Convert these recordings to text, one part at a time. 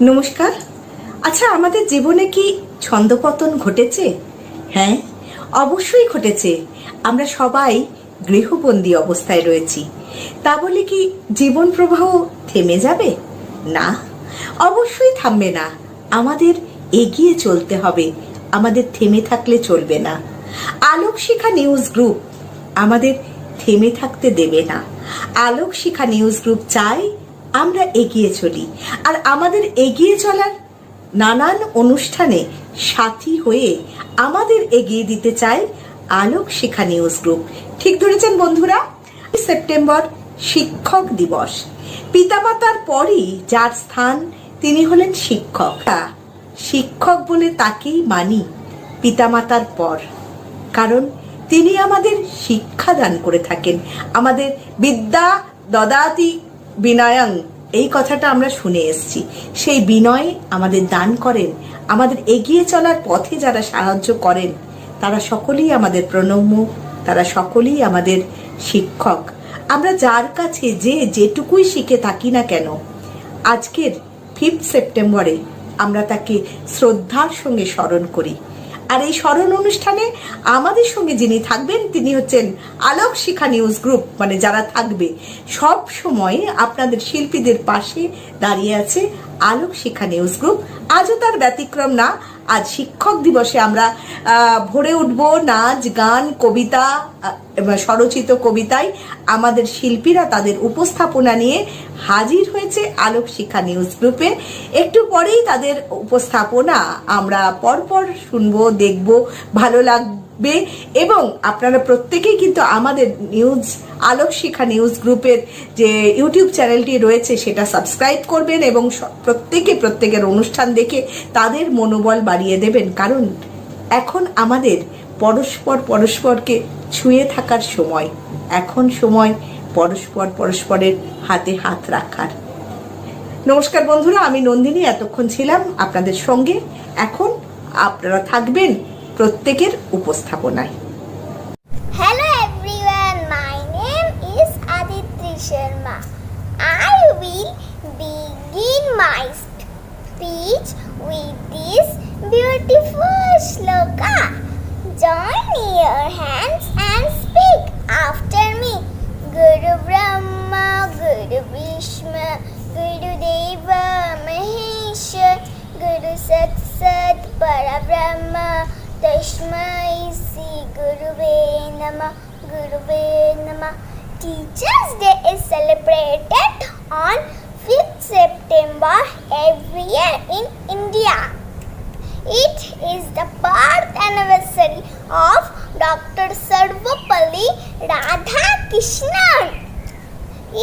নমস্কার। আচ্ছা, আমাদের জীবনে কি ছন্দপতন ঘটেছে? হ্যাঁ, অবশ্যই ঘটেছে। আমরা সবাই গৃহবন্দী অবস্থায় রয়েছি। তা বলে কি জীবন প্রবাহ থেমে যাবে? না, অবশ্যই থামবে না। আমাদের এগিয়ে চলতে হবে, আমাদের থেমে থাকলে চলবে না। আলোক শিখা নিউজ গ্রুপ আমাদের থেমে থাকতে দেবে না। আলোক শিখা নিউজ গ্রুপ চাই আমরা এগিয়ে চলি, আর আমাদের এগিয়ে চলার নানান অনুষ্ঠানে সাথী হয়ে আমাদের এগিয়ে দিতে চাই আলোক শিখা নিউজ গ্রুপ। ঠিক ধরেছেন বন্ধুরা, সেপ্টেম্বর শিক্ষক দিবস। পিতামাতার পরই যার স্থান তিনি হলেন শিক্ষক। শিক্ষক বলে তাকেই মানি পিতামাতার পর, কারণ তিনি আমাদের শিক্ষা দান করে থাকেন। আমাদের বিদ্যা দদাতি বিনয়ং, এই কথাটা আমরা শুনে এসেছি। সেই বিনয় আমাদের দান করেন, আমাদের এগিয়ে চলার পথে যারা সাহায্য করেন তারা সকলেই আমাদের প্রণম্য, তারা সকলেই আমাদের শিক্ষক। আমরা যার কাছে যেটুকুই শিখে থাকি না কেন, আজকের 5 সেপ্টেম্বরে আমরা তাকে শ্রদ্ধার সঙ্গে স্মরণ করি। আর এই স্মরণ অনুষ্ঠানে আমাদের সঙ্গে যিনি থাকবেন তিনি হচ্ছেন আলোক শিখা নিউজ গ্রুপ। মানে যারা থাকবে সব সময় আপনাদের শিল্পীদের পাশে দাঁড়িয়ে আছে আলোক শিখা নিউজ গ্রুপ। আজও তার ব্যতিক্রম না। আজ শিক্ষক দিবসে আমরা ভরে উঠবো নাচ গান কবিতা, স্বরচিত কবিতায় আমাদের শিল্পীরা তাদের উপস্থাপনা নিয়ে হাজির হয়েছে আলোক শিক্ষা নিউজ গ্রুপে। একটু পরেই তাদের উপস্থাপনা আমরা পরপর শুনবো, দেখবো, ভালো লাগবে। এবং আপনারা প্রত্যেকেই কিন্তু আমাদের আলোক শিক্ষা নিউজ গ্রুপের যে ইউটিউব চ্যানেলটি রয়েছে সেটা সাবস্ক্রাইব করবেন এবং প্রত্যেকের অনুষ্ঠান দেখে তাদের মনোবল বাড়িয়ে দেবেন। কারণ এখন আমাদের পরস্পরকে ছুঁয়ে থাকার সময়, এখন সময় পরস্পরের হাতে হাত রাখার। নমস্কার বন্ধুরা, আমি নন্দিনী এতক্ষণ ছিলাম আপনাদের সঙ্গে। এখন আপনারা থাকবেন প্রত্যেকের উপস্থাপনায়। Hello everyone, my name is Aditri Sharma. I will begin my speech with this beautiful shloka. Join your hands and speak after me. Guru Brahma, Guru Vishnu, Guru Deva Maheshwar, Guru Sat Sat Parabrahma, Tasmai Shri Guruve Namah, Guruve Namah. Teachers' Day is celebrated on 5th September every year in India. It is the birth anniversary of Dr. Sarvapalli Radhakrishnan.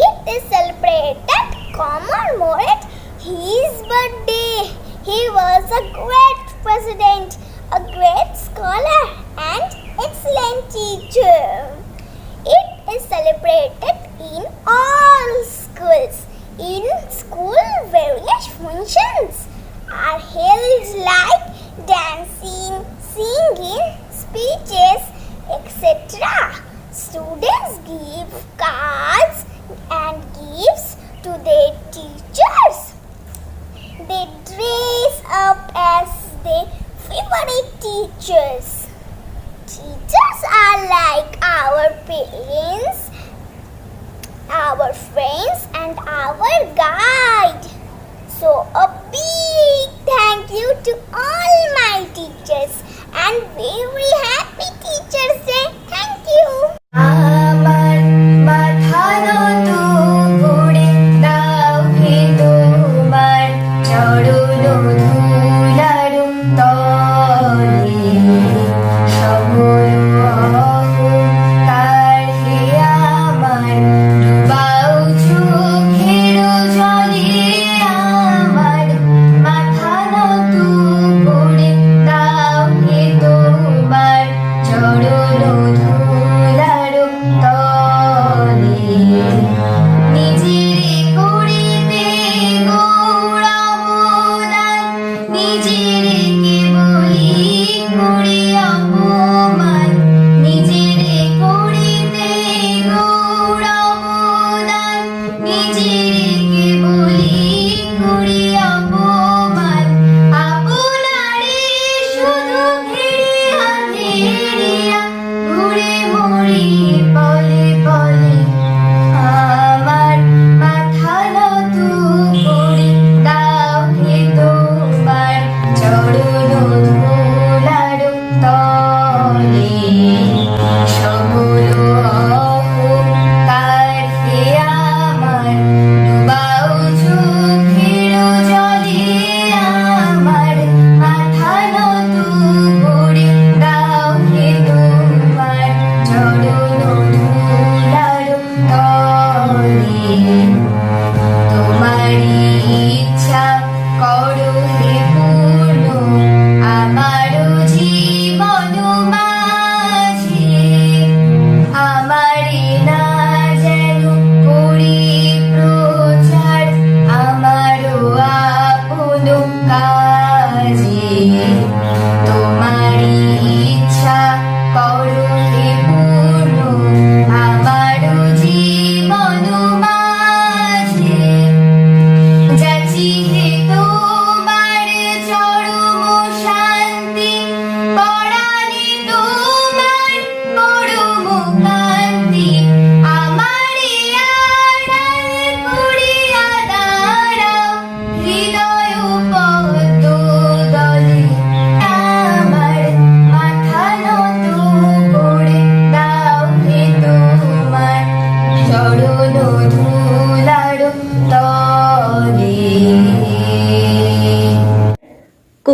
It is celebrated commemorate his birthday. He was a great president, a great scholar and excellent teacher. It is celebrated in all schools. In school, various functions are held like dancing, singing, speeches, etc. Students give cards and gifts to their teachers. They dress up as their favorite teachers. Teachers are like our parents, our friends and our guide. So a big thank you to all my teachers and very happy Teachers' Day. Thank you. আমার মাথা নত করে দাও হে তোমার চরণ ধুলার তলে, সমর অহংকার হে আমার ডুবাও চোখের জলে।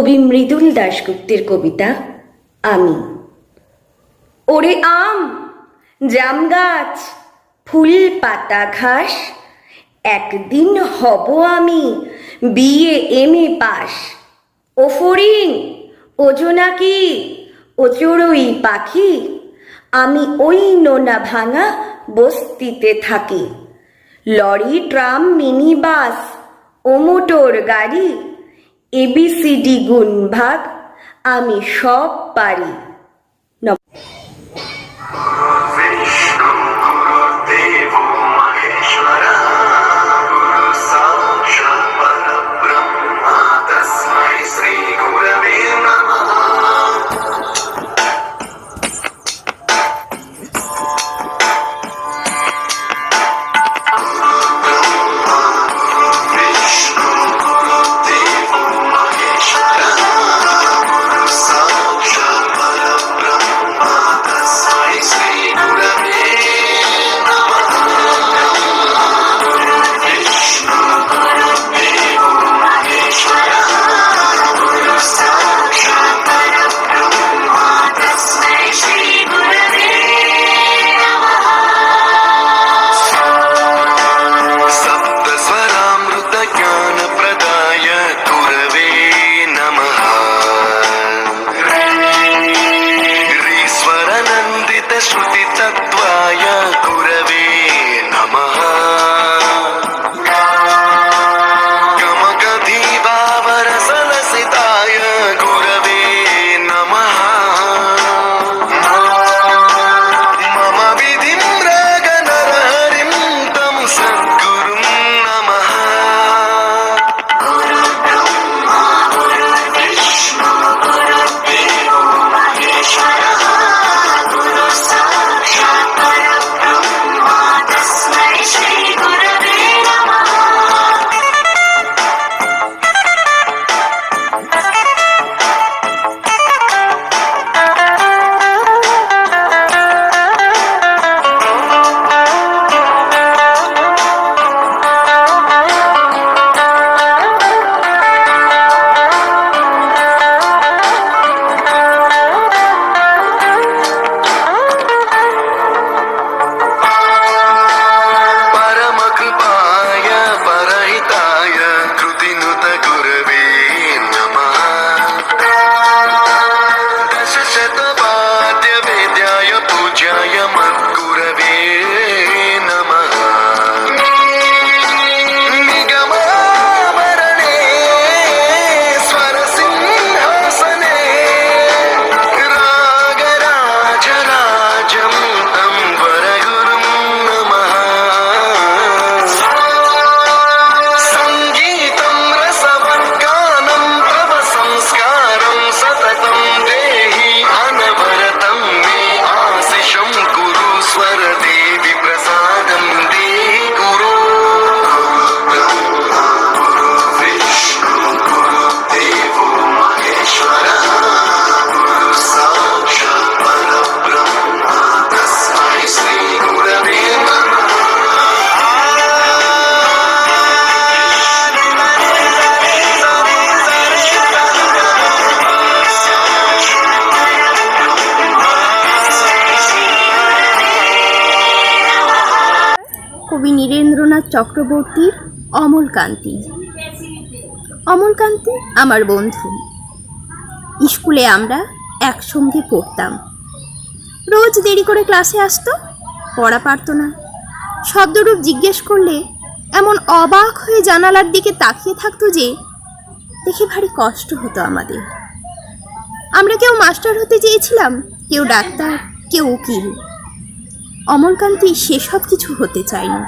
কবি মৃদুল দাশগুপ্তের কবিতা আমি। ওরে আম, জাম গাছ, ফুল পাতা ঘাস, একদিন হব আমি বিএ এমএ পাস। ও ফড়িং, ও জোনাকি, ও চড়ুই পাখি, আমি ওই নোনা ভাঙা বস্তিতে থাকি। লরি, ট্রাম, মিনি বাস ও মোটর গাড়ি, এবিসিডি গুণ ভাগ আমি সব পারি। কবি নীরেন্দ্রনাথ চক্রবর্তীর অমলকান্তি। অমলকান্তি আমার বন্ধু। স্কুলে আমরা একসঙ্গে পড়তাম। রোজ দেরি করে ক্লাসে আসতো, পড়া পারত না। শব্দরূপ জিজ্ঞেস করলে এমন অবাক হয়ে জানালার দিকে তাকিয়ে থাকতো যে দেখে ভারী কষ্ট হতো আমাদের। আমরা কেউ মাস্টার হতে চেয়েছিলাম, কেউ ডাক্তার, কেউ উকিল। অমলকান্তি সেসব কিছু হতে চায়নি।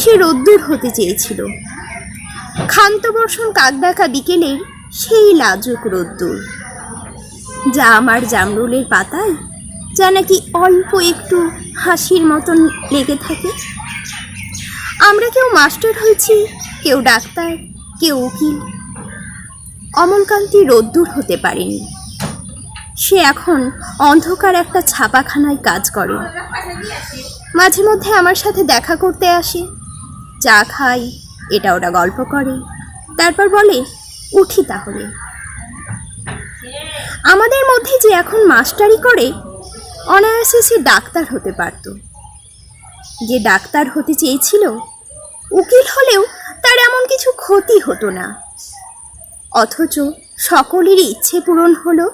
সে রোদ্দুর হতে চেয়েছিল, ক্ষান্ত বর্ষণ কাক ডাকা বিকেলের সেই লাজুক রোদ্দুর, যা আমার জামরুলের পাতায় যা নাকি অল্প একটু হাসির মতন লেগে থাকে। আমরা কেউ মাস্টার হয়েছি, কেউ ডাক্তার, কেউ উকিল। অমলকান্তি রোদ্দুর হতে পারেনি। সে এখন অন্ধকার একটা ছাপাখানায় কাজ করে। মাঝে মধ্যে আমার সাথে দেখা করতে আসে, চা খাই, এটা ওটা গল্প করে, তারপর বলে উঠি তাহলে। আমাদের মধ্যে যে এখন মাস্টারি করে, অনায়াসে সে ডাক্তার হতে পারত। যে ডাক্তার হতে চেয়েছিল, উকিল হলেও তার এমন কিছু ক্ষতি হতো না। অথচ সকলেরই ইচ্ছে পূরণ হলো,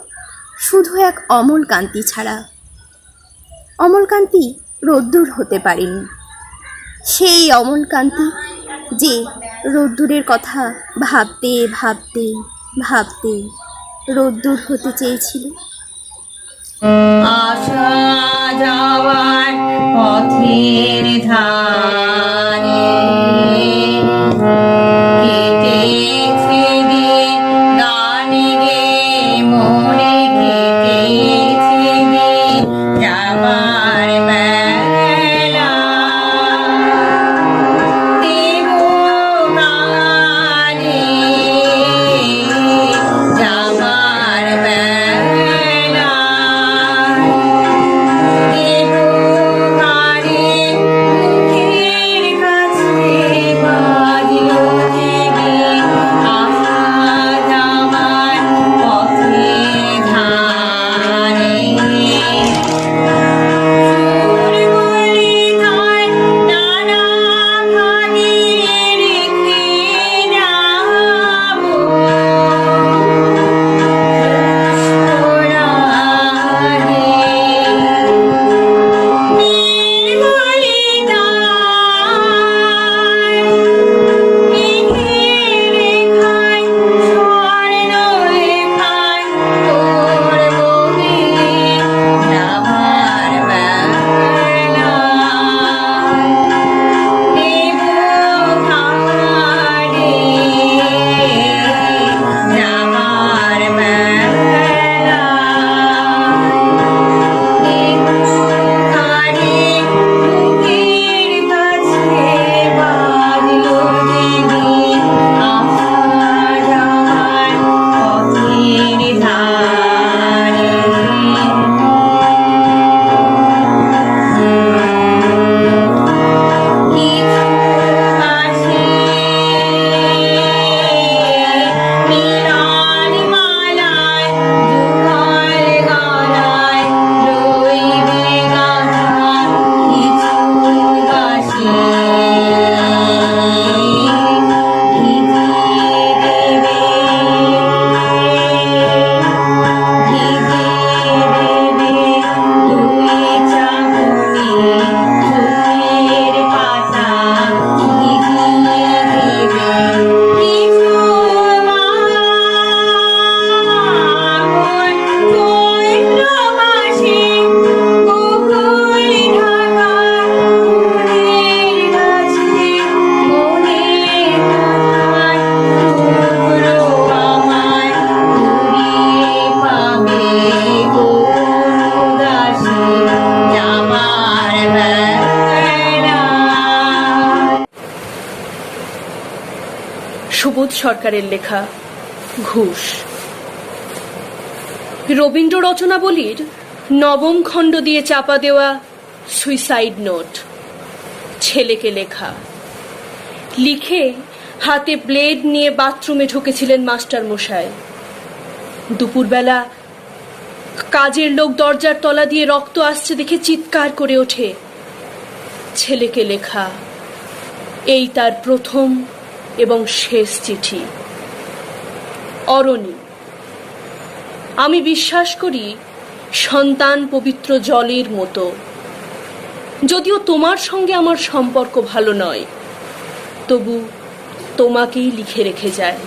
শুধু এক অমলকান্তি ছাড়া। অমলকান্তি রোদ্দুর হতে পারেনি। সেই অমলকান্তি যে রোদ্দুরের কথা ভাবতে ভাবতে ভাবতে রোদ্দুর হতে চেয়েছিল। আসা যাওয়ার পথের ধারে কেটেছে দিন গানে গে মনে কেটেছে দিন যাবার বেলা দেব প্রাণে যাবার বেলা দেব প্রাণে মুখের কাছে বাজল জেগে আসা যাবার পথে ধারে সুরগুলি তার নানা ভাগে রেখে যাবো সুবোধ সরকারের লেখা ঘুষ। রবীন্দ্র রচনাবলীর নবম খণ্ড দিয়ে চাপা দেওয়া সুইসাইড নোট। ছেলেকে লেখা। লিখে হাতে ব্লেড নিয়ে বাথরুমে ঢুকেছিলেন মাস্টার মশাই। দুপুরবেলা কাজের লোক দরজার তলা দিয়ে রক্ত আসছে দেখে চিৎকার করে ওঠে। ছেলেকে লেখা। এই তার প্রথম এবং শেষ চিঠি। অরণি, আমি বিশ্বাস করি সন্তান পবিত্র জলের মতো। যদিও তোমার সঙ্গে আমার সম্পর্ক ভালো নয়, তবু তোমাকেই লিখে রেখে যায়।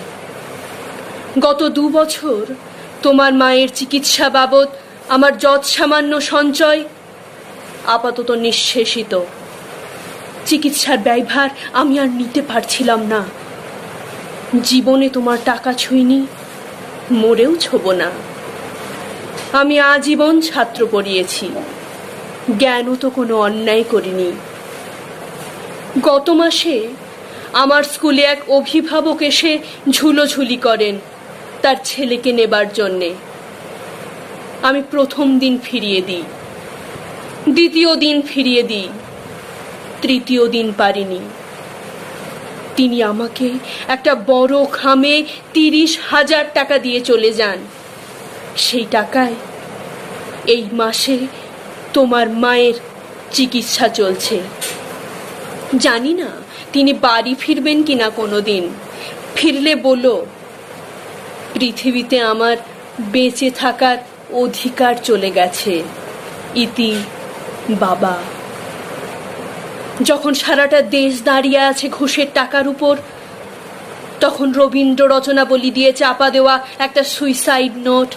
গত 2 বছর তোমার মায়ের চিকিৎসা বাবদ আমার যৎ সামান্য সঞ্চয় আপাতত নিঃশেষিত। চিকিৎসার ব্যয়ভার আমি আর নিতে পারছিলাম না। জীবনে তোমার টাকা ছুঁইনি, মরেও ছোব না। আমি আজীবন ছাত্র পড়িয়েছি, জ্ঞানও তো কোনো অন্যায় করিনি। গত মাসে আমার স্কুলে এক অভিভাবক এসে ঝুলোঝুলি করেন তার ছেলেকে নেবার জন্যে। আমি প্রথম দিন ফিরিয়ে দিই, দ্বিতীয় দিন ফিরিয়ে দিই, তৃতীয় দিন পারিনি। তিনি আমাকে একটা বড় খামে 30,000 টাকা দিয়ে চলে যান। সেই টাকায় এই মাসে তোমার মায়ের চিকিৎসা চলছে। জানি না তিনি বাড়ি ফিরবেন কিনা কোনোদিন। ফিরলে বলো, পৃথিবীতে আমার বেঁচে থাকার অধিকার চলে গেছে। ইতি বাবা। যখন সারাটা দেশ দাঁড়িয়ে আছে ঘুষের টাকার উপর, তখন রবীন্দ্র রচনাবলী দিয়ে চাপা দেওয়া একটা সুইসাইড নোট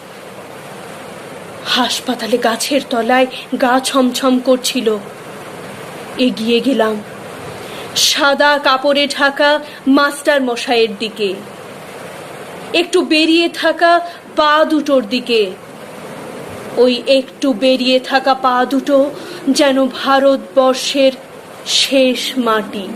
হাসপাতালে গাছের তলায় গা ছমছম করছিল। এগিয়ে গেলাম সাদা কাপড়ে ঢাকা মাস্টার মশাইয়ের দিকে, একটু বেরিয়ে থাকা পা দুটোর দিকে। ওই একটু বেরিয়ে থাকা পা দুটো যেন ভারতবর্ষের শেষ মাটি।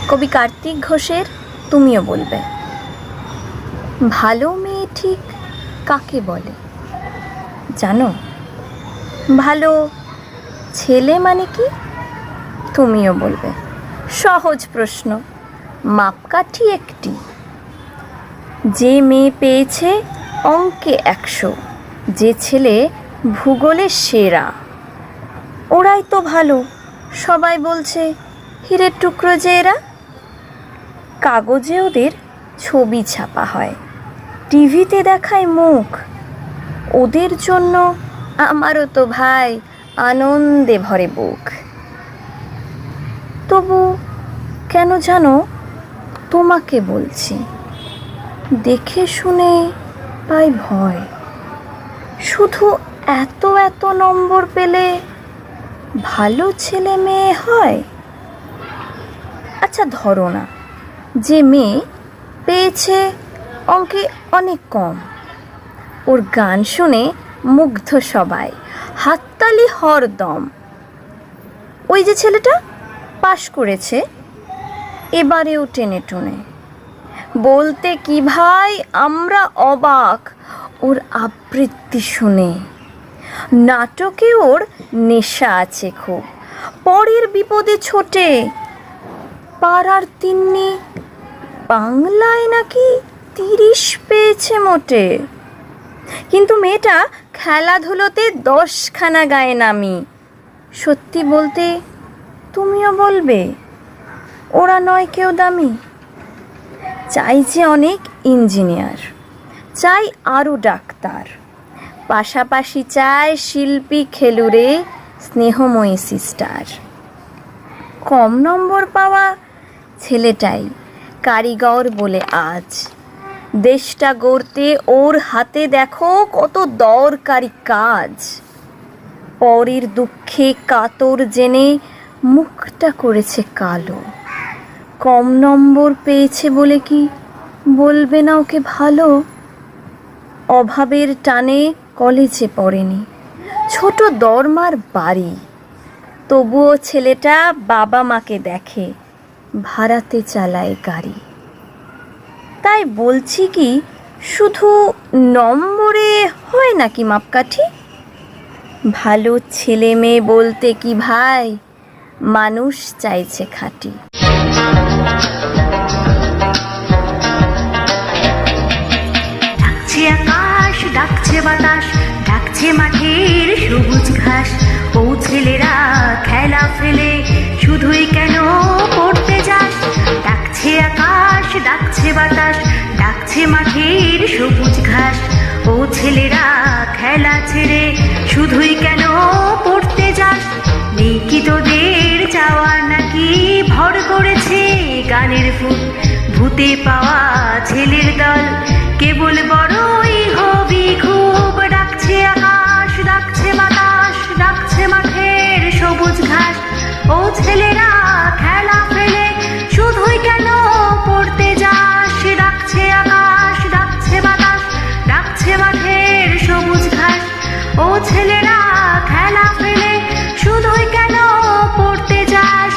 কবি কার্তিক ঘোষের তুমিও বলবে। ভালো মেয়ে ঠিক কাকে বলে জানো? ভালো ছেলে মানে কি? তুমিও বলবে। সহজ প্রশ্ন, মাপকাঠি একটি। যে মেয়ে পেয়েছে অঙ্কে 100, যে ছেলে ভূগোলে সেরা, ওরাই তো ভালো। সবাই বলছে হীরের টুকরো যে এরা। কাগজে ওদের ছবি ছাপা হয়, টিভিতে দেখায় মুখ। ওদের জন্য আমারও তো ভাই আনন্দে ভরে বুক। তবু কেন জানো তোমাকে বলছি, দেখে শুনে পাই ভয়। শুধু এত এত নম্বর পেলে ভালো ছেলে মেয়ে হয়? আচ্ছা ধরো না, যে মেয়ে পেয়েছে অঙ্কে অনেক কম, ওর গান শুনে মুগ্ধ সবাই, হাততালি হরদম। ওই যে ছেলেটা পাশ করেছে এবারেও টেনে টুনে, বলতে কি ভাই আমরা অবাক ওর আবৃত্তি শুনে। নাটকে ওর নেশা আছে খুব, পরের বিপদে ছোটে। পাড়ার তিন্নি বাংলায় নাকি 30 পেয়েছে মোটে। কিন্তু মেয়েটা খেলাধুলোতে 10খানা গায়ে নামি। সত্যি বলতে তুমিও বলবে ওরা নয় কেউ দামি। চাইছে অনেক ইঞ্জিনিয়ার, চাই আরও ডাক্তার, পাশাপাশি চায় শিল্পী, খেলুড়ে, স্নেহময়ী সিস্টার। কম নম্বর পাওয়া ছেলেটাই কারিগর বলে আজ দেশটা গড়তে ওর হাতে দেখো কত দরকারি কাজ। পরের দুঃখে কাতর জেনে মুখটা করেছে কালো। কম নম্বর পেয়েছে বলে কি বলবে না ওকে ভালো? অভাবের টানে কলেজে পড়েনি, ছোট দরমার বাড়ি, তবুও ছেলেটা বাবা মাকে দেখে, ভাড়াতে চালায় গাড়ি। তাই বলছি কি শুধু নম্বরে হয় নাকি মাপকাঠি? ভালো ছেলে মেয়ে বলতে কি ভাই, মানুষ চাইছে খাঁটি। ডাকছে আকাশ, ডাকছে বাতাস, ডাকছে মাঠের সবুজ ঘাস। ও ছেলেরা খেলা ফেলে শুধুই কেন পড়তে যাস? ডাকছে আকাশ, ডাকছে বাতাস, ডাকছে মাঠের সবুজ ঘাস। ও ছেলেরা খেলা ছেড়ে শুধুই কেন পড়তে যাস? নেই কি তোদের চাওয়া নাকি ভর করেছে গানের ফুল? ভূতে পাওয়া ছেলের দল কেবল বড়ই হবি খুব। ডাকছে আকাশ, ডাকছে বাতাস, ডাকছে মাঠের সবুজ ঘাস। ও ছেলেরা খেলা ফেলে শুধুই কেন পড়তে যাস? ডাকছে আকাশ, ডাকছে বাতাস, ডাকছে মাঠের সবুজ ঘাস। ও ছেলেরা খেলা ফেলে শুধুই কেন পড়তে যাস?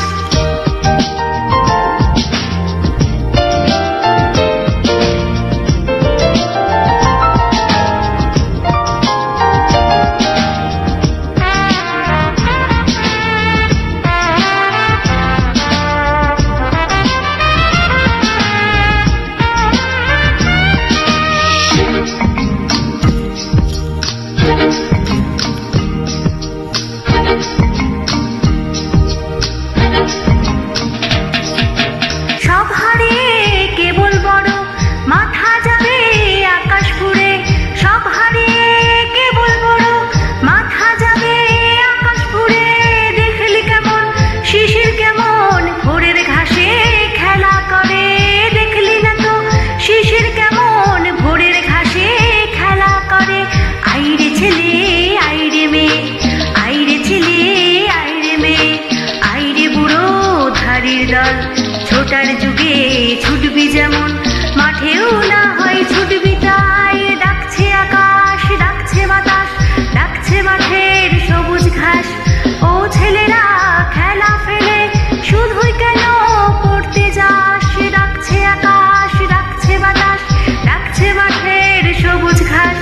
সব হারিয়ে কেবল বড় মাথা যাবে আকাশ পুড়ে। সব হারিয়ে কেবল বড় মাথা যাবে আকাশ পুড়ে। দেখলি কেমন শিশির কেমন ভোরের ঘাসে খেলা করে? দেখলি না তো শিশির কেমন ভোরের ঘাসে খেলা করে? আইরে ছেলে আইরে মেয়ে, আইরে ছেলে আইরে মেয়ে, আইরে বুড়ো ধারির দল। ছোটার যুগে ছুটবি যেমন মাঠেও না হয় ছুটবি তাই। ডাকছে আকাশ, ডাকছে বাতাস, ডাকছে মাঠের সবুজ ঘাস। ও ছেলেরা খেলা ফেলে শুধুই কেন পড়তে যাস? ডাকছে আকাশ, ডাকছে বাতাস, ডাকছে মাঠের সবুজ ঘাস।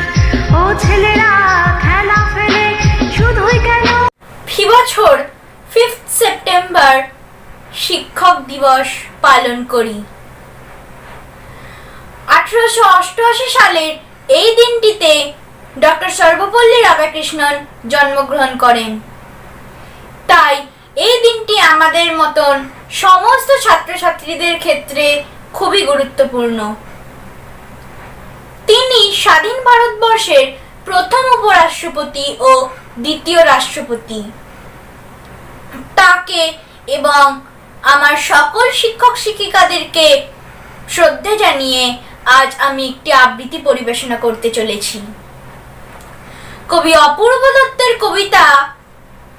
ও ছেলেরা খেলা ফেলে শুধুই কেন। ফি বছর 5th সেপ্টেম্বর শিক্ষক দিবস পালন করি। 1888 সালের এই দিনটিতে ডক্টর সর্বপল্লী রাধাকৃষ্ণন জন্মগ্রহণ করেন। তাই এই দিনটি আমাদের মতন সমস্ত ছাত্রছাত্রীদের ক্ষেত্রে খুবই গুরুত্বপূর্ণ। তিনি স্বাধীন ভারতবর্ষের প্রথম উপরাষ্ট্রপতি ও দ্বিতীয় রাষ্ট্রপতি। তাকে এবং আমার সকল শিক্ষক শিক্ষিকাদেরকে শ্রদ্ধা জানিয়ে আজ আমি একটি আবৃত্তি পরিবেশনা করতে চলেছি। কবি অপূর্ব দত্তের কবিতা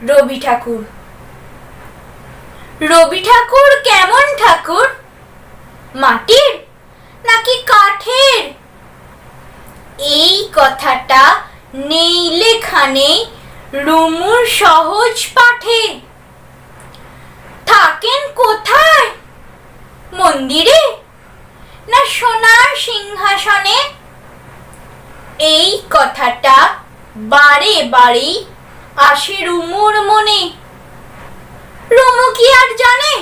রবি ঠাকুর। রবি ঠাকুর কেমন ঠাকুর? মাটির নাকি কাঠের? এই কথাটা নেই লেখানে রুমুর সহজ পাঠে। থাকেন কোথায়? মন্দিরে না সোনার সিংহাসনে? এই কথাটা বারে বারে আসে রুমুর মনে। রুমু কি আর জানে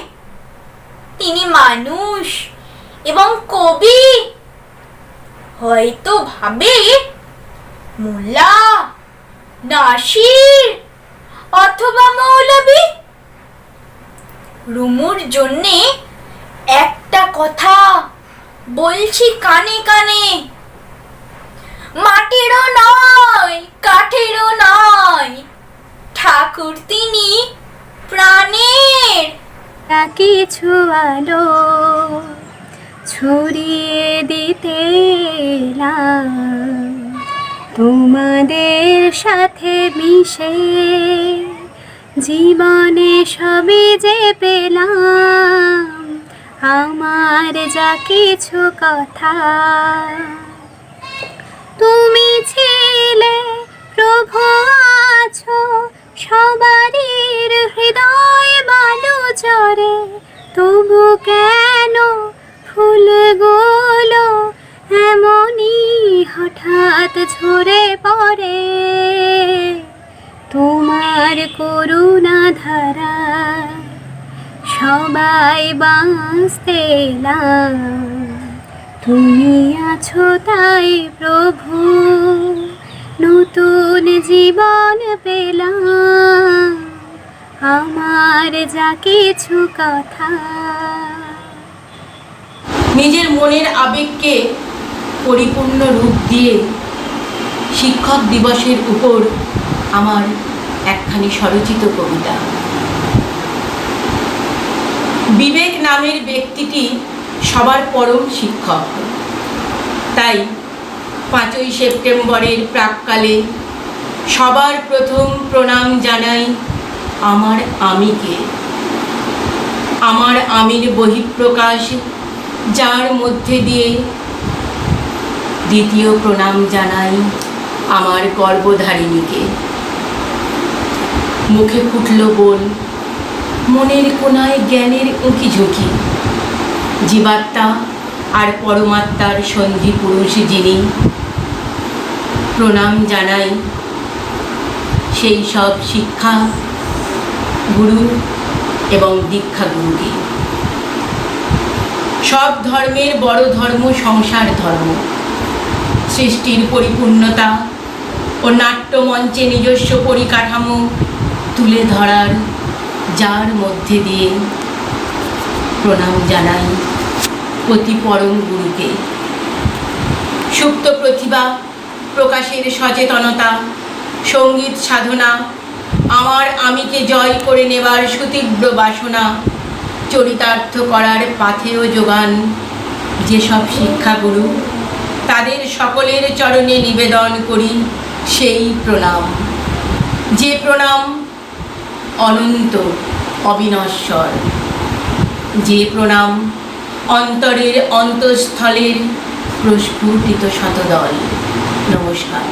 তিনি মানুষ এবং কবি? হয়তো ভাবে মোল্লা, নাসির অথবা মৌলবি। রুমুর জন্যে একটা কথা বলছি কানে কানে, মাটিরও নয় কাঠেরও নয়, ঠাকুর তিনি প্রাণের। কিছু আলো ছড়িয়ে দিতে এলাম, তোমাদের সাথে মিশে জীবনে সবই যে পেলাম, আমার যা কিছু কথা। তুমি ছিলে প্রভু, আছো সবারই হৃদয় বালু চরে, তবু কেন ফুলগুলো এমনই হঠাৎ ঝরে পড়ে, তোমার করুণা ধারা সবাই বাঁচতে এলাম, তুমি আছো তাই প্রভু, নতুন জীবন পেলাম, আমার যা কিছু কথা। নিজের মনের আবেগকে পরিপূর্ণ রূপ দিয়ে শিক্ষক দিবসের উপর আমার একখানি স্বরচিত কবিতা। বিবেক নামের ব্যক্তিটি সবার পরম শিক্ষক, তাই 5ই সেপ্টেম্বরের প্রাক্কালে সবার প্রথম প্রণাম জানাই আমার আমিকে, আমার আমির বহিঃপ্রকাশ, যার মধ্যে দিয়ে দ্বিতীয় প্রণাম জানাই আমার গর্ভধারিণীকে। মুখে ফুটল বল, মনের কোনায় জ্ঞানের উঁকি ঝুঁকি, জীবাত্মা আর পরমাত্মার সন্ধি পুরুষ যিনি। প্রণাম জানাই সেই সব শিক্ষা গুরু এবং দীক্ষা গুরুকে। সব ধর্মের বড় ধর্ম সংসার ধর্ম, সৃষ্টির পরিপূর্ণতা ও নাট্যমঞ্চে নিজস্ব পরিকাঠামো তুলে ধরার, যার মধ্যে দিয়ে প্রণাম জানাই অতি পরম গুরুকে। সুপ্ত প্রতিভা প্রকাশের সচেতনতা, সঙ্গীত সাধনা, আমার আমিকে জয় করে নেবার সুতীব্র বাসনা, চরিতার্থ করার পাথেয় যোগান যেসব শিক্ষাগুরু, তাদের সকলের চরণে নিবেদন করি সেই প্রণাম, যে প্রণাম অনন্ত অবিনশ্বর, যে প্রণাম অন্তরের অন্তঃস্থলের প্রস্ফুটিত শতদল। নমস্কার।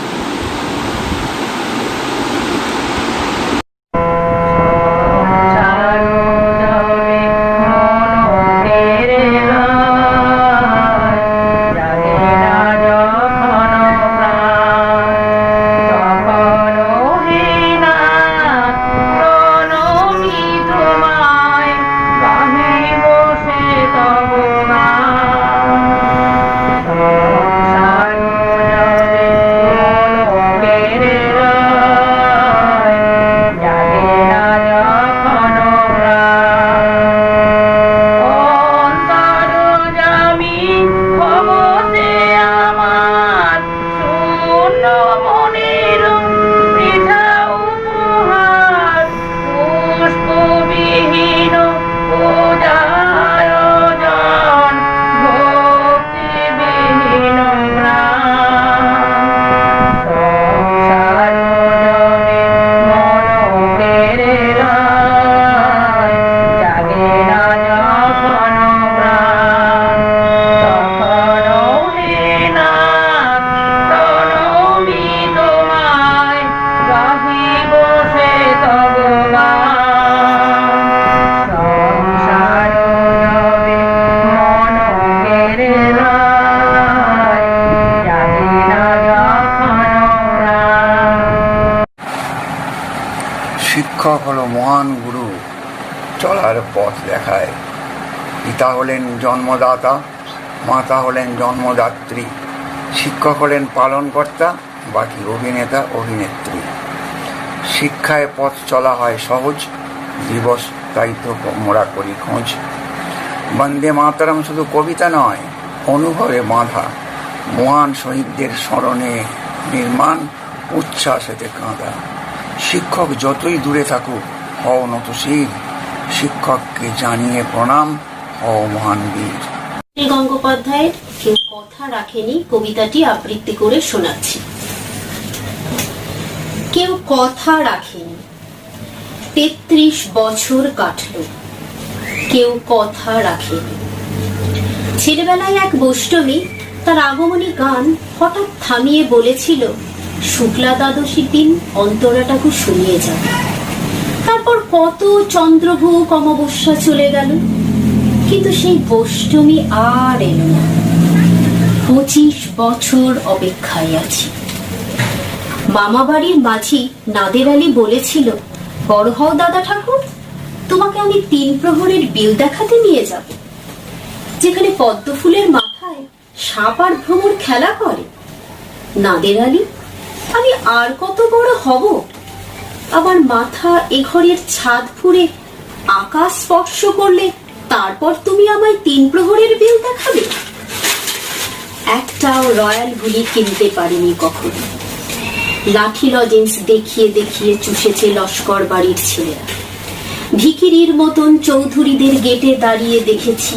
শিক্ষক হলো মহান গুরু, চলার পথ দেখায়। পিতা হলেন জন্মদাতা, মাতা হলেন জন্মদাত্রী, শিক্ষক হলেন পালনকর্তা, বাকি অভিনেতা অভিনেত্রী। শিক্ষায় পথ চলা হয় সহজ, দিবস তাই তো মোরা করি খোঁজ। বন্দে মাতরম শুধু কবিতা নয়, অনুভবে বাঁধা, মহান শহীদদের স্মরণে নির্মাণ, উচ্ছ্বাসেতে কাঁদা। শিক্ষক যতই দূরে থাকুক, হও নতশির, শিক্ষককে জানিয়ে প্রণাম, হও মহান বীর। গঙ্গোপাধ্যায়ের কেউ কথা রাখেনি কবিতাটি আবৃত্তি করে শোনাচ্ছি। কেউ কথা রাখেনি, 33 বছর কাটল, কেউ কথা রাখেনি। ছেলেবেলায় এক বৈষ্ণবী তার আগমনী গান হঠাৎ থামিয়ে বলেছিল, শুক্লা দ্বাদশীর দিন অন্তরাটাকে শুনিয়ে যাবে। তারপর কত চন্দ্রভোগ অমাবস্যা চলে গেল, কিন্তু সেই বৈষ্ণবী আর এলো না। 25 বছর অপেক্ষায় আছি। মামা বাড়ির মাঝি নাদের আলী বলেছিল, বড় হও দাদা ঠাকুর, তোমাকে আমি 3 প্রহরের বিল দেখাতে নিয়ে যাব, যেখানে পদ্ম ফুলের মাথায় সাপ আর ভ্রমর খেলা করে। নাদের আলী, আমি আর কত বড় হব? আমার মাথা এ ঘরের ছাদ ফুঁড়ে আকাশ স্পর্শ করলে তারপর তুমি আমায় 3 প্রহরের বিল দেখাবে? একটাও রয়্যাল গুলি কিনতে পারিনি কখনো। লাঠি লজেন্স দেখিয়ে দেখিয়ে চুষেছে লস্কর বাড়ির ছেলেরা। ভিখিরির মতন চৌধুরীদের গেটে দাঁড়িয়ে দেখেছি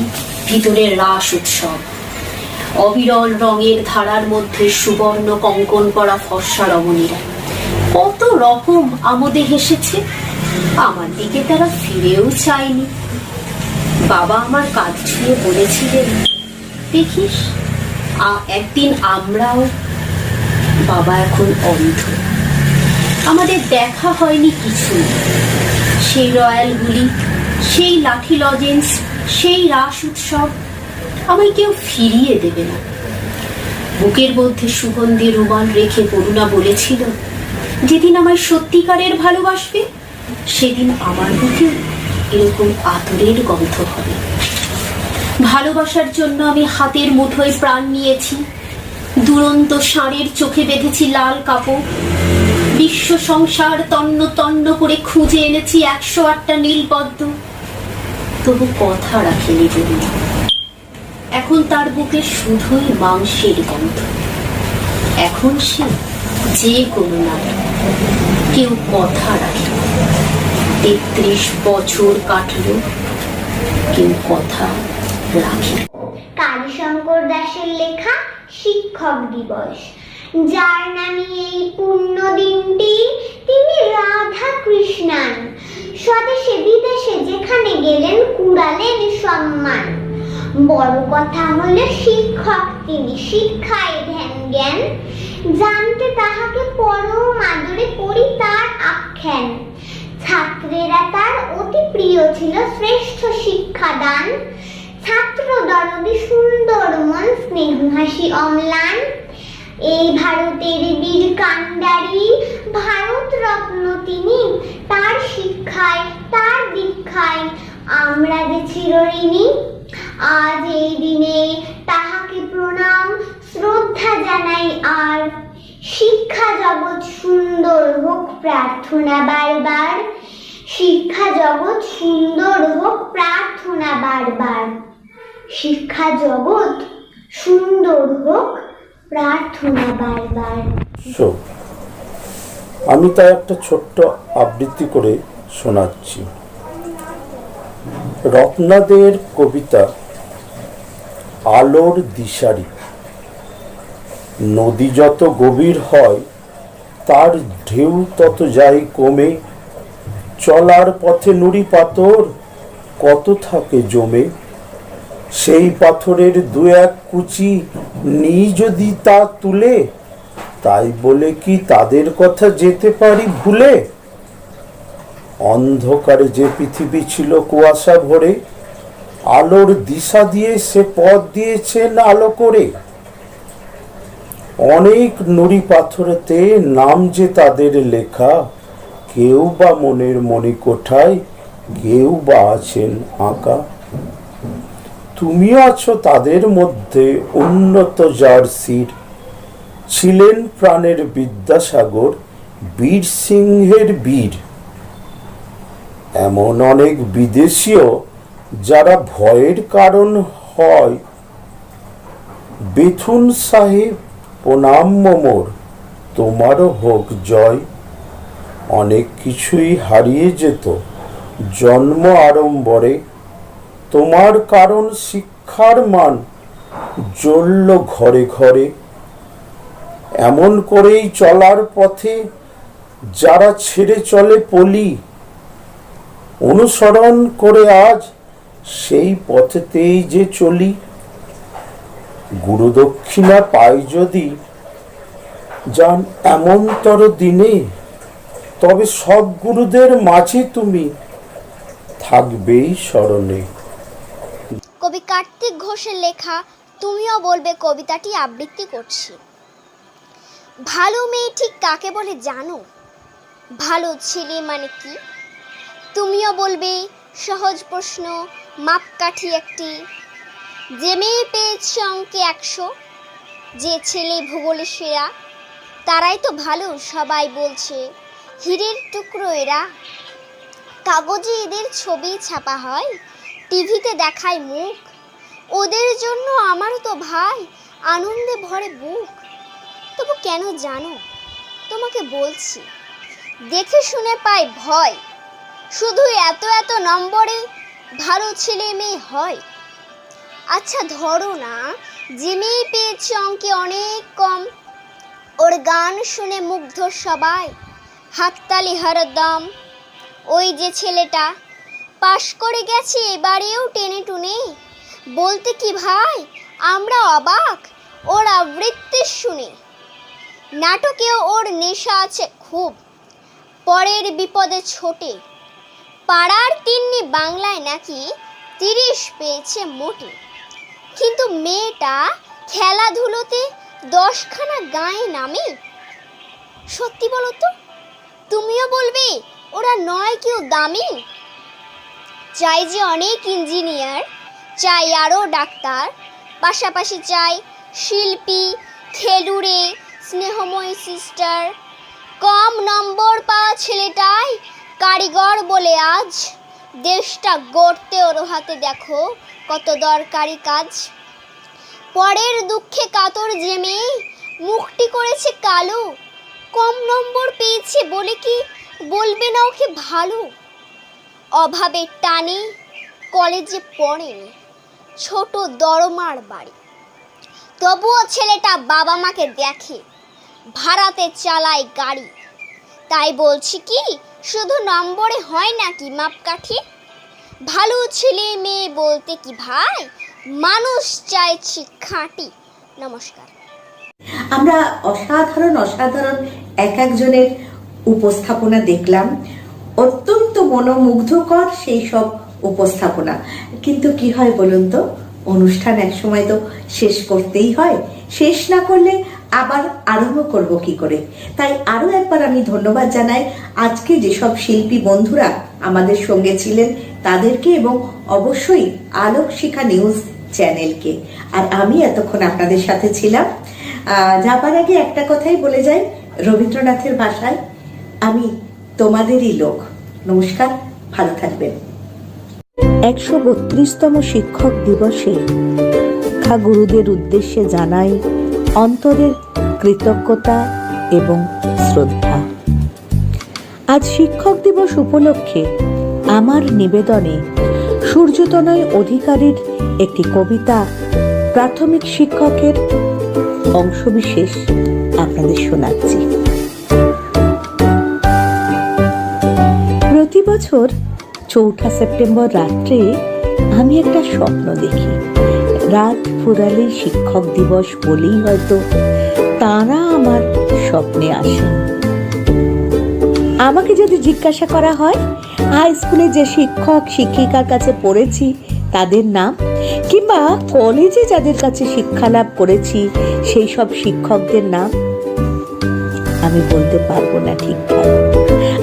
ভিতরের রাস উৎসব। অবিরল রঙের ধারার মধ্যে সুবর্ণ কঙ্কন করা ফর্সা রমণীরা কত রকম আমোদে হেসেছে। আমার দিকে তারা ফিরেও চায়নি। বাবা আমার কাঁধ ছুঁয়ে বলেছিলেন, দেখিস একদিন আমরাও। বাবা এখন অন্ধ, আমাদের দেখা হয়নি কিছু। সেই রয়্যাল গুলি, সেই লাঠি লজেন্স, সেই রাস উৎসব আমায় কেউ ফিরিয়ে দেবে না। বুকের মধ্যে সুগন্ধি রুমাল রেখে করুণা বলেছিল, যেদিন আমায় সত্যিকারের ভালোবাসবে সেদিন আমার বুকে এরকম আতরের গন্ধ হবে। ভালোবাসার জন্য আমি হাতের মুঠোয় প্রাণ নিয়েছি। দুরন্ত ষাঁড়ের চোখে বেঁধেছি লাল কাপড়। বিশ্ব সংসার তন্ন তন্ন করে খুঁজে এনেছি 108টা নীলপদ্ম, তবু কথা রাখেনি বলি। এখন তার বুকে শুধুই মাংসের গন্ধ। এখন সে যে কোনো নারী, কেউ কথা রাখে। 33 বছর কাটলো, কেউ কথা রাখে। কালীশঙ্কর দাশের লেখা শিক্ষক দিবস, যার নামে এই পূর্ণ দিনটি, তিনি রাধা কৃষ্ণান। স্বদেশে বিদেশে যেখানে গেলেন কুড়ালেন সম্মান। বড় কথা হলো শিক্ষক তিনি, শিক্ষায় ধ্যান জ্ঞান, জানতে তাহাকে পরম আদরে পড়ি তার আখ্যান। ছাত্রেরা তার অতি প্রিয় ছিল, শ্রেষ্ঠ শিক্ষাদান। ছাত্র দরদি সুন্দর মন, স্নেহ হাসি অম্লান। এই ভারতের বীর কান্ডারি, ভারত রত্ন তিনি। তার শিক্ষায়, তার দীক্ষায় আমরা যে চিরঋণী। আজ এই দিনে তাহাকে প্রণাম শ্রদ্ধা জানাই আর। শিক্ষা জগৎ সুন্দর হোক প্রার্থনা বারবার। শিক্ষা জগৎ সুন্দর হোক প্রার্থনা বারবার। শিক্ষা জগৎ সুন্দর হোক প্রার্থনা বারবার। আমি তাই একটা ছোট্ট আবৃত্তি করে শোনাচ্ছি। রত্নাদের কবিতা আলোর দিশারি। নদী যত গভীর হয় তার ঢেউ তত যায় কমে। চলার পথে নুড়ি পাথর কত থাকে জমে। সেই পাথরের 2-1 কুচি নিই যদি তা তুলে, তাই বলে কি তাদের কথা যেতে পারি ভুলে? অন্ধকারে যে পৃথিবী ছিল কুয়াশা ভরে, আলোর দিশা দিয়ে সে পথ দিয়েছেন আলো করে। অনেক নুড়ি পাথরেতে নাম যে তাদের লেখা, কেউ বা মনের মণিকোঠায়, কেউ বা আছেন আঁকা। তুমিও আছো তাদের মধ্যে উন্নত যার শির, ছিলেন প্রাণের বিদ্যাসাগর, বীর সিংহের বীর। এমন অনেক বিদেশীয় যারা ভয়ের কারণ হয়। বেথুন সাহেব প্রণাম মোর, তোমারও হোক জয়। অনেক কিছুই হারিয়ে যেত জন্ম আড়ম্বরে, তোমার কারণ শিক্ষার মান জ্বলল ঘরে ঘরে। এমন করেই চলার পথে যারা ছেড়ে চলে পলি, অনুসরণ করে আজ সেই পথেতেই যে চলি। গুরুদক্ষিণা পাই যদি যান এমনতর দিনে, তবে সব গুরুদের মাঝে তুমি থাকবেই স্মরণে। কবি কার্তিক ঘোষের লেখা তুমিও বলবে কবিতাটি আবৃত্তি করছি। ভালো মেয়ে ঠিক কাকে বলে জানো? ভালো ছেলে মানে কি? তুমিও বলবে সহজ প্রশ্ন, মাপকাঠি একটি। যে মেয়ে পেয়েছে অঙ্কে 100, যে ছেলে ভূগোলে সেরা, তারাই তো ভালো সবাই বলছে, হীরের টুকরো এরা। কাগজে এদের ছবি ছাপা হয়, টিভিতে দেখায় মুখ। ওদের জন্য আমারও তো ভাই আনন্দে ভরে বুক। তবু কেন জানো তোমাকে বলছি, দেখে শুনে পাই ভয়, শুধু এত এত নম্বরে ভালো ছেলে মেয়ে হয়। আচ্ছা ধরো না, যে মেয়ে পেয়েছে অঙ্কে অনেক কম, ওর গান শুনে মুগ্ধ সবাই, হাততালি হরদম। ওই যে ছেলেটা পাশ করে গেছে এবারেও টেনে টুনে, বলতে কি ভাই আমরা অবাক ওর আবৃত্তি শুনে। নাটকেও ওর নেশা আছে খুব, পরের বিপদে ছোটে। পাড়ার তিন্নি বাংলায় নাকি 30 পেয়েছে মোটে। কিন্তু মেয়েটা খেলাধুলোতে 10খানা গায়ে নামে। সত্যি বলো তো, তুমিও বলবে ওরা নয় কেউ দামি? চাই যে অনেক ইঞ্জিনিয়ার, চাই আরও ডাক্তার, পাশাপাশি চাই শিল্পী, খেলুড়ে, স্নেহময়ী সিস্টার। কম নম্বর পাওয়া ছেলেটাই কারিগর বলে আজ দেশটা গড়তে ওর হাতে দেখো কত দরকারি কাজ। পরের দুঃখে কাতর যে মেয়ে মুখটি করেছে কালো, কম নম্বর পেয়েছে বলে কি বলবে না ওকে ভালো? অভাবের টানে কলেজে পড়েনি, ছোট দরমার বাড়ি, তবুও ছেলেটা বাবা মাকে দেখে, ভাড়াতে চালায় গাড়ি। তাই বলছি কি শুধু নম্বরে হয় নাকি মাপকাঠি? ভালো ছেলে মেয়ে বলতে কি ভাই মানুষ চাইছি খাঁটি। নমস্কার। আমরা অসাধারণ অসাধারণ এক একজনের উপস্থাপনা দেখলাম, অত্যন্ত মনোমুগ্ধকর সেই সব উপস্থাপনা। কিন্তু কি হয় বলুন তো, অনুষ্ঠান একসময় তো শেষ করতেই হয়, শেষ না করলে আবার আরম্ভ করব কি করে? তাই আরো একবার আমি ধন্যবাদ জানাই আজকে যেসব শিল্পী বন্ধুরা আমাদের সঙ্গে ছিলেন তাদেরকে, এবং অবশ্যই আলোক শিখা নিউজ চ্যানেলকে। আর আমি এতক্ষণ আপনাদের সাথে ছিলাম। যাবার আগে একটা কথাই বলে যাই রবীন্দ্রনাথের ভাষায়, আমি তোমাদেরই লোক। নমস্কার, ভালো থাকবেন। 132তম শিক্ষক দিবসে শিক্ষা গুরুদের উদ্দেশ্যে জানাই অন্তরের কৃতজ্ঞতা এবং শ্রদ্ধা। আজ শিক্ষক দিবস উপলক্ষে আমার নিবেদনে সূর্যতনয় অধিকারীর একটি কবিতা প্রাথমিক শিক্ষকের অংশবিশেষ আপনাদের শোনাচ্ছি। প্রতি বছর 4 সেপ্টেম্বর রাত্রে আমি একটা স্বপ্ন দেখি। রাত ফুরালে শিক্ষক দিবস বলেই হয়তো তারা আমার স্বপ্নে আসেন। আমাকে যদি জিজ্ঞাসা করা হয় হাই স্কুলে যে শিক্ষক শিক্ষিকার কাছে পড়েছি তাদের নাম, কিংবা কলেজে যাদের কাছে শিক্ষা লাভ করেছি সেই সব শিক্ষকদের নাম, আমি বলতে পারবো না ঠিকঠাক।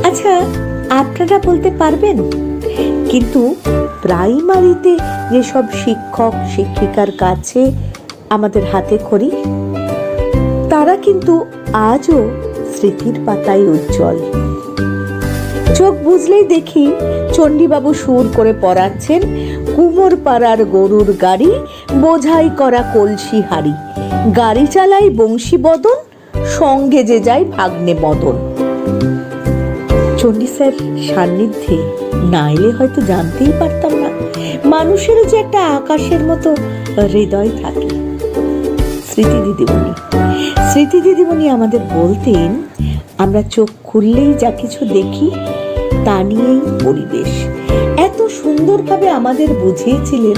আচ্ছা, আপনারা বলতে পারবেন? কিন্তু প্রাইমারিতে যেসব শিক্ষক শিক্ষিকার কাছে আমাদের হাতে খড়ি, তারা ওরা কিন্তু আজও স্মৃতির পাতায় উজ্জ্বল। চোখ বুঝলেই দেখি চণ্ডীবাবু সুর করে পড়াচ্ছেন কুমোর পাড়ার গরুর গাড়ি, বোঝাই করা কলসি হাড়ি, গাড়ি চালাই বংশী বদন, সঙ্গে যে যায় ভাগ্নে মদন। চণ্ডী স্যার সান্নিধ্যে না এলে হয়তো জানতেই পারতাম না মানুষেরও যে একটা আকাশের মতো হৃদয় থাকে। স্মৃতি দিদিমণি আমাদের বলতেন, আমরা চোখ খুললেই যা কিছু দেখি তা নিয়েই পরিবেশ। এত সুন্দরভাবে আমাদের বুঝিয়েছিলেন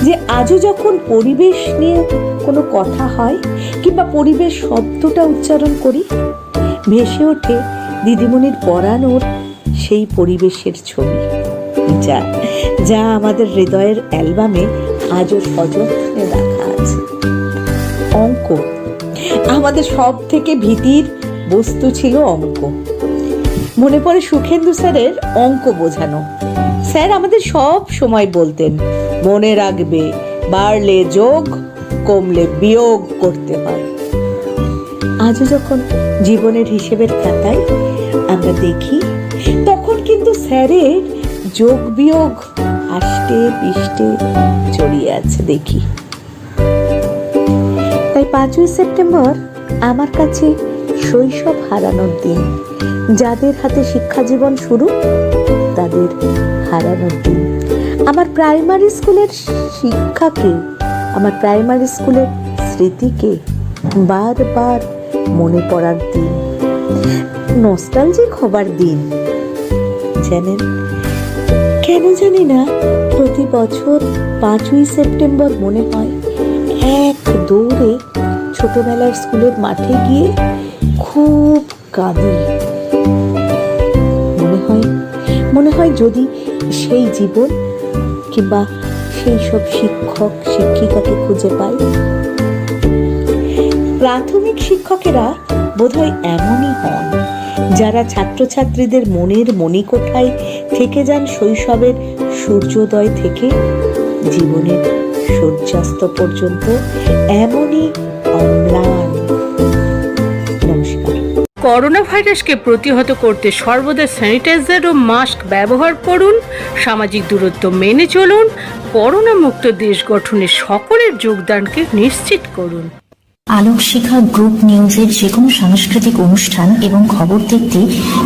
যে আজও যখন পরিবেশ নিয়ে কোনো কথা হয় কিংবা পরিবেশ শব্দটা উচ্চারণ করি, ভেসে ওঠে দিদিমণির পড়ানোর সেই পরিবেশের ছবি, যা আমাদের হৃদয়ের অ্যালবামে আজও সযত্নে রাখা আছে। অঙ্ক আমাদের সব থেকে ভীতির বস্তু ছিল অঙ্ক। মনে পড়ে সুখেন্দু স্যারের অঙ্ক বোঝানো। স্যার আমাদের সব সময় বলতেন, মনে রাখবে বাড়লে যোগ, কমলে বিয়োগ করতে হয়। আজও যখন জীবনের হিসেবের খাতায় আমরা দেখি, তখন কিন্তু স্যারের যোগ বিয়োগ আষ্টে পৃষ্ঠে জড়িয়ে আছে দেখি। তাই 5ই সেপ্টেম্বর আমার কাছে শৈশব হারানোর দিন। যাদের হাতে শিক্ষা জীবন শুরু, তাদের হারানোর দিন। আমার প্রাইমারি স্কুলের শিক্ষাকে, আমার প্রাইমারি স্কুলের স্মৃতিকে বারবার মনে পড়ার দিন, নস্টালজিক হবার দিন। জানেন কেন জানি না, প্রতি বছর 5ই সেপ্টেম্বর মনে হয় এক দৌড়ে ছোটবেলার স্কুলের মাঠে গিয়ে খুব কাঁদি। মনে হয় যদি সেই জীবন কিংবা সেই সব শিক্ষক শিক্ষিকাকে খুঁজে পাই। প্রাথমিক শিক্ষকেরা বোধহয় এমনই হন, যারা ছাত্রছাত্রীদের মনের মণিকোঠায় থেকে যান শৈশবের সূর্যোদয় থেকে জীবনের সূর্যাস্ত পর্যন্ত, এমনই অম্লান। নমস্কার। করোনা ভাইরাসকে প্রতিহত করতে সর্বদা স্যানিটাইজার ও মাস্ক ব্যবহার করুন, সামাজিক দূরত্ব মেনে চলুন, করোনা মুক্ত দেশ গঠনে সকলের যোগদানকে নিশ্চিত করুন। আলোক শিখা গ্রুপ নিউজের যে কোনো সাংস্কৃতিক অনুষ্ঠান এবং খবর দেখতে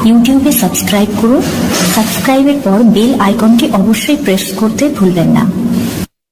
ইউটিউবে সাবস্ক্রাইব করুন। সাবস্ক্রাইবের পর বেল আইকনটি অবশ্যই প্রেস করতে ভুলবেন না।